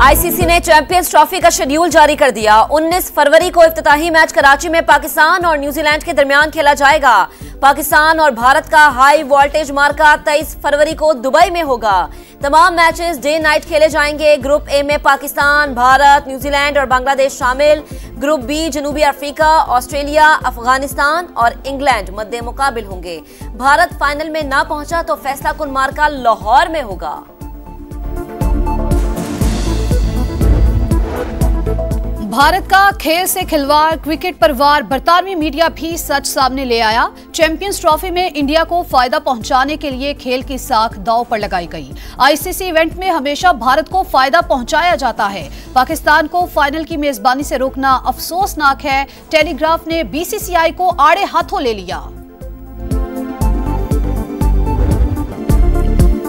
ICC ने champions trophy का schedule जारी कर दिया। 19 फरवरी को इफ्तिताही मैच कराची में पाकिस्तान और न्यूजीलैंड के दरमियान खेला जाएगा। पाकिस्तान और भारत का हाई वोल्टेज मार्का 23 फरवरी को दुबई में होगा। तमाम मैचेस डे नाइट खेले जाएंगे। ग्रुप ए में पाकिस्तान, भारत, न्यूजीलैंड और बांग्लादेश शामिल। ग्रुप बी जनूबी अफ्रीका, ऑस्ट्रेलिया, अफगानिस्तान और इंग्लैंड मद्दे मुकाबिल होंगे। भारत फाइनल में ना पहुंचा तो फैसला कुन मार्का लाहौर में होगा। भारत का खेल से खिलवाड़, क्रिकेट पर वार, बरतानवी मीडिया भी सच सामने ले आया। चैंपियंस ट्रॉफी में इंडिया को फायदा पहुंचाने के लिए खेल की साख दांव पर लगाई गई। आईसीसी इवेंट में हमेशा भारत को फायदा पहुंचाया जाता है। पाकिस्तान को फाइनल की मेजबानी से रोकना अफसोसनाक है। टेलीग्राफ ने बीसीसीआई को आड़े हाथों ले लिया।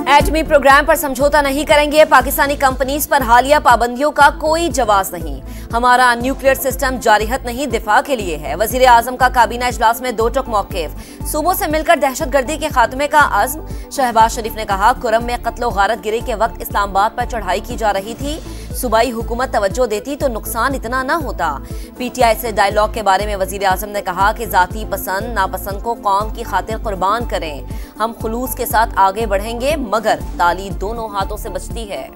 एटमी प्रोग्राम पर समझौता नहीं करेंगे। पाकिस्तानी कंपनीज पर हालिया पाबंदियों का कोई जवाब नहीं। हमारा न्यूक्लियर सिस्टम जारिहत नहीं, दिफा के लिए है। वजीर आजम का काबीना इजलास में दो टुक मौक़िफ़। सूबों से मिलकर दहशतगर्दी के खात्मे का अज़्म। शहबाज शरीफ ने कहा, कुरम में कत्ल व गारत गिरी के वक्त इस्लामाबाद पर चढ़ाई की जा रही थी। सूबाई हुकूमत तवज्जो देती तो नुकसान इतना न होता। पीटीआई से डायलॉग के बारे में वजीर आजम ने कहा कि जाती पसंद नापसंद को कौम की खातिर कुर्बान करें। हम खुलूस के साथ आगे बढ़ेंगे, मगर ताली दोनों हाथों से बचती है।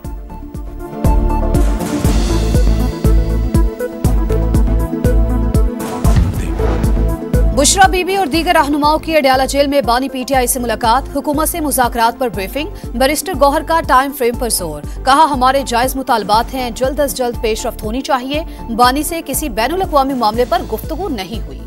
बुशरा बीबी और दीगर रहनुमाओं की अडयाला जेल में बानी पीटीआई से मुलाकात। हुकूमत से मुज़ाकरात पर ब्रीफिंग। बैरिस्टर गौहर का टाइम फ्रेम पर जोर। कहा, हमारे जायज मुतालबात हैं, जल्द अज जल्द पेशरफ्त होनी चाहिए। बानी से किसी बैनुल अक़वामी मामले पर गुफ्तगू नहीं हुई।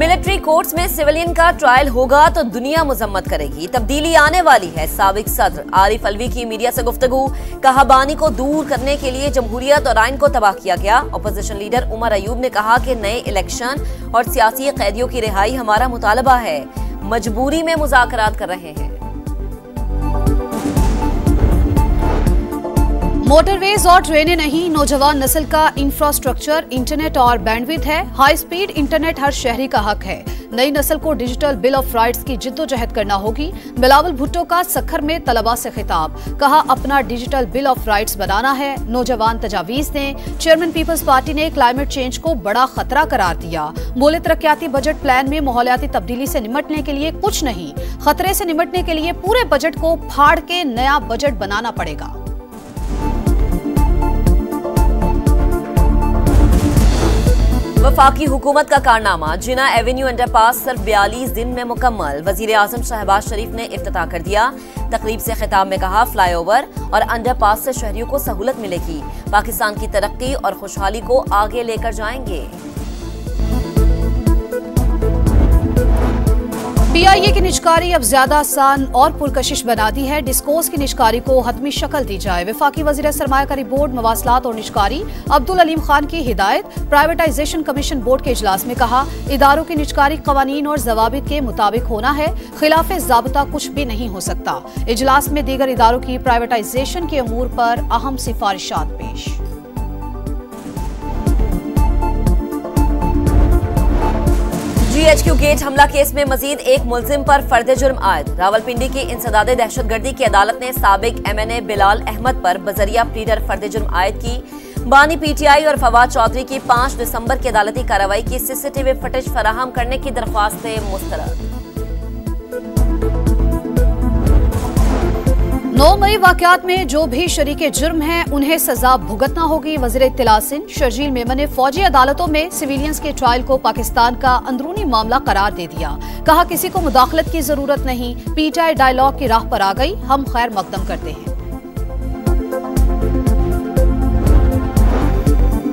मिलिट्री कोर्ट्स में सिविलियन का ट्रायल होगा तो दुनिया मुजम्मत करेगी। तब्दीली आने वाली है। साबिक सदर आरिफ अलवी की मीडिया से गुफ्तगू। कहा, बानी को दूर करने के लिए जमहूरियत और आइन को तबाह किया गया। अपोजिशन लीडर उमर अयूब ने कहा कि नए इलेक्शन और सियासी कैदियों की रिहाई हमारा मुतालबा है। मजबूरी में मुज़ाकरात कर रहे हैं। मोटरवेज और ट्रेनें नहीं, नौजवान नस्ल का इंफ्रास्ट्रक्चर, इंटरनेट और बैंडविड्थ है। हाई स्पीड इंटरनेट हर शहरी का हक है। नई नस्ल को डिजिटल बिल ऑफ राइट्स की जिद्दोजहद करना होगी। बिलावल भुट्टो का सखर में तलबा से खिताब। कहा, अपना डिजिटल बिल ऑफ राइट्स बनाना है। नौजवान तजावीज दें। चेयरमैन पीपल्स पार्टी ने क्लाइमेट चेंज को बड़ा खतरा करार दिया। बोले, तरक्याती बजट प्लान में माहौलियाती तब्दीली से निमटने के लिए कुछ नहीं, खतरे से निमटने के लिए पूरे बजट को फाड़ के नया बजट बनाना पड़ेगा। वफाकी हुकूमत का कारनामा, जिना एवेन्यू अंडरपास सिर्फ 42 दिन में मुकम्मल। वजीर आजम शहबाज शरीफ ने इफ्तिताह कर दिया। तकरीब से खिताब में कहा, फ्लाईओवर और अंडरपास से शहरियों को सहूलत मिलेगी। पाकिस्तान की तरक्की और खुशहाली को आगे लेकर जाएंगे। पीआईए की निजकारी अब ज्यादा आसान और पुरकशिश बना दी है। डिस्कोर्स की निजकारी को हतमी शक्ल दी जाए। वफाकी वजीर सरमायाकारी बोर्ड, मवासलात और निजकारी अब्दुल अलीम खान की हिदायत। प्राइवेटाइजेशन कमीशन बोर्ड के इजलास में कहा, इदारों की निजकारी कवानीन और जवाबित के मुताबिक होना है। खिलाफ ज़ाब्ता कुछ भी नहीं हो सकता। इजलास में दीगर इदारों की प्राइवेटाइजेशन के अमूर पर अहम सिफारिशात पेश। GHQ गेट हमला केस में मजीद एक मुलजिम पर फर्द जुर्म आयद। रावलपिंडी की इंसदादे दहशतगर्दी की अदालत ने साबिक MNA बिलाल अहमद पर बजरिया प्लीडर फर्द जुर्म आयद की। बानी PTI और फवाद चौधरी की 5 दिसंबर की अदालती कार्रवाई की CCTV फुटेज फराहम करने की दरख्वास्त मुस्तरद। 9 मई वाकयात में जो भी शरीके जुर्म हैं उन्हें सजा भुगतना होगी। वज़ीर इत्तला सिंध शर्जील मेमन ने फौजी अदालतों में सिविलियंस के ट्रायल को पाकिस्तान का अंदरूनी मामला करार दे दिया। कहा, किसी को मुदाखलत की जरूरत नहीं। पीटीआई डायलॉग की राह पर आ गई, हम खैर मकदम करते हैं।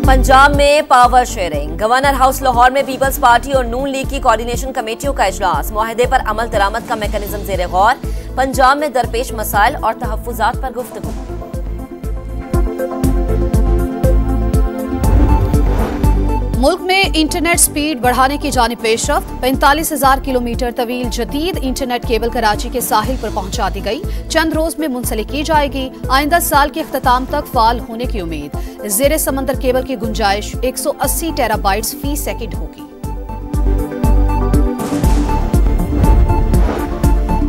पंजाब में power sharing. Governor house Lahore में पीपल्स पार्टी और नून लीग की कोऑर्डिनेशन कमेटियों का इजलास। मुआहदे पर अमल दरामद का मैकेनिज्म जेर गौर। पंजाब में दरपेश मसाइल और तहफ्फुजात पर गुफ्तगू। मुल्क में इंटरनेट स्पीड बढ़ाने की जानिब पेशरफ्त। 45,000 किलोमीटर तवील जदीद इंटरनेट केबल कराची के साहिल पर पहुंचा दी गई। चंद रोज में मुंसलिक की जाएगी। आइंदा साल के अख्ताम तक फाल होने की उम्मीद। जेर समंदर केबल की गुंजाइश 180 टेराबाइट्स फी सेकंड होगी।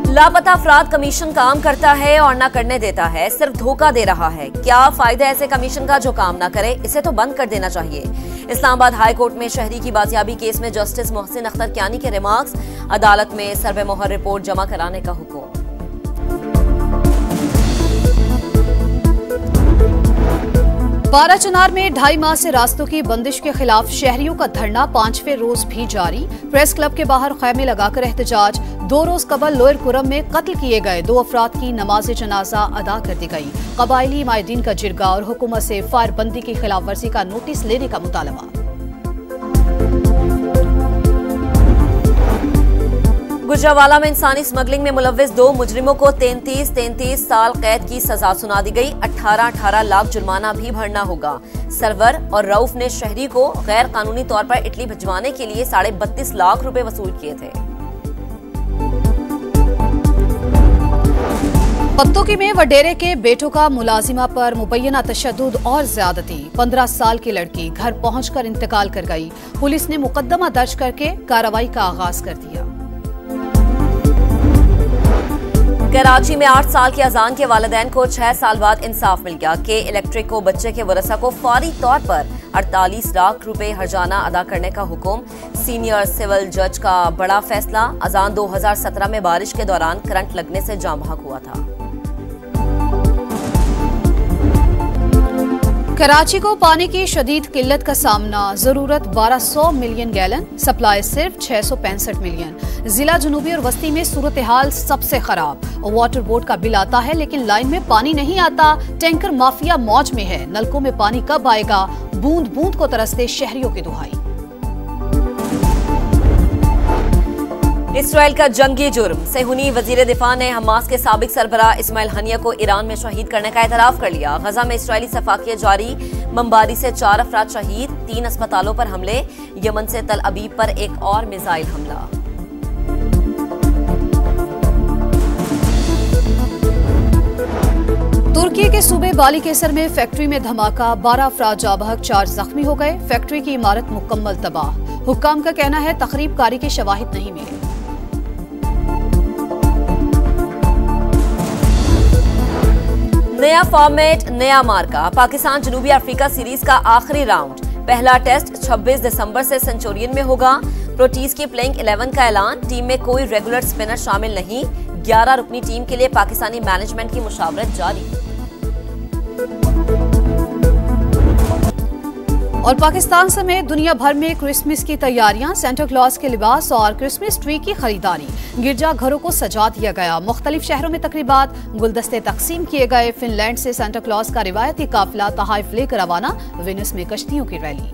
लापता अफराद कमीशन काम करता है और न करने देता है, सिर्फ धोखा दे रहा है। क्या फायदा ऐसे कमीशन का जो काम ना करे? इसे तो बंद कर देना चाहिए। इस्लामाबाद हाई कोर्ट में शहरी की बाजियाबी केस में जस्टिस मोहसिन अख्तर कियानी के रिमार्क्स, अदालत में सर्वे मोहर रिपोर्ट जमा कराने का हुक्म। बाराचनार में 2.5 माह से रास्तों की बंदिश के खिलाफ शहरियों का धरना 5वें रोज भी जारी। प्रेस क्लब के बाहर खैमे लगाकर एहतजाज। 2 रोज कबल लोअर कुरम में कत्ल किए गए 2 अफराद की नमाज जनाजा अदा कर दी गई। कबायली माहिदीन का जिरगा और हुकूमत से फायरबंदी की खिलाफ वर्जी का नोटिस लेने का मुतालबा। गुजरावाला में इंसानी स्मगलिंग में मुलव्विस 2 मुजरिमों को 33 साल कैद की सजा सुना दी गई। 18 लाख जुर्माना भी भरना होगा। सरवर और रऊफ ने शहरी को गैर कानूनी तौर पर इटली भिजवाने के लिए 32.5 लाख रुपए वसूल किए थे। पत्तोकी में वडेरे के बेटों का मुलाजिमा पर मुबैना तशद्दुद और ज्यादती। 15 साल की लड़की घर पहुंचकर इंतकाल कर गई। पुलिस ने मुकदमा दर्ज करके कार्रवाई का आगाज कर दिया। कराची में 8 साल के अजान के वालिदैन को 6 साल बाद इंसाफ मिल गया। के इलेक्ट्रिक को बच्चे के वरसा को फौरी तौर पर 48 लाख रुपए हर्जाना अदा करने का हुक्म। सीनियर सिविल जज का बड़ा फैसला। अजान 2017 में बारिश के दौरान करंट लगने से जाम बहक हुआ था। कराची को पानी की शदीद किल्लत का सामना। जरूरत 1200 मिलियन गैलन, सप्लाई सिर्फ 665 मिलियन। जिला जुनूबी और वस्ती में सूरत हाल सबसे खराब। वाटर बोर्ड का बिल आता है लेकिन लाइन में पानी नहीं आता। टैंकर माफिया मौज में है। नलकों में पानी कब आएगा? बूंद बूंद को तरसते शहरियों की दुहाई। इसराइल का जंगी जुर्म। सेहूनी वजीर दिफा ने हमास के साबिक सरबराह इस्माइल हनिया को ईरान में शहीद करने का एतराफ कर लिया। गजा में इसराइली सफाकियत जारी। बमबारी से 4 अफराद शहीद। 3 अस्पतालों पर हमले। यमन से तल अबीब पर एक और मिसाइल हमला। तुर्की के सूबे बालिकेसर में फैक्ट्री में धमाका। 12 अफराद जाँ बहक, 4 जख्मी हो गए। फैक्ट्री की इमारत मुकम्मल तबाह। हुक्काम का कहना है तखरीबकारी के शवाहिद नहीं मिले। नया फॉर्मेट, नया मार्का। पाकिस्तान जनूबी अफ्रीका सीरीज का आखिरी राउंड। पहला टेस्ट 26 दिसंबर से सेंचुरियन में होगा। प्रोटीज की प्लेइंग 11 का ऐलान। टीम में कोई रेगुलर स्पिनर शामिल नहीं। 11 रुकनी टीम के लिए पाकिस्तानी मैनेजमेंट की मुशावरत जारी। और पाकिस्तान समेत दुनिया भर में क्रिसमस की तैयारियां। सेंटा क्लॉज के लिबास और क्रिसमस ट्री की खरीदारी। गिरजा घरों को सजा दिया गया। मुख्तलिफ शहरों में तकरीबात, गुलदस्ते तकसीम किए गए। फिनलैंड से सेंटा क्लॉज का रिवायती काफिला तहाइफ लेकर रवाना। वेनिस में कश्तियों की रैली।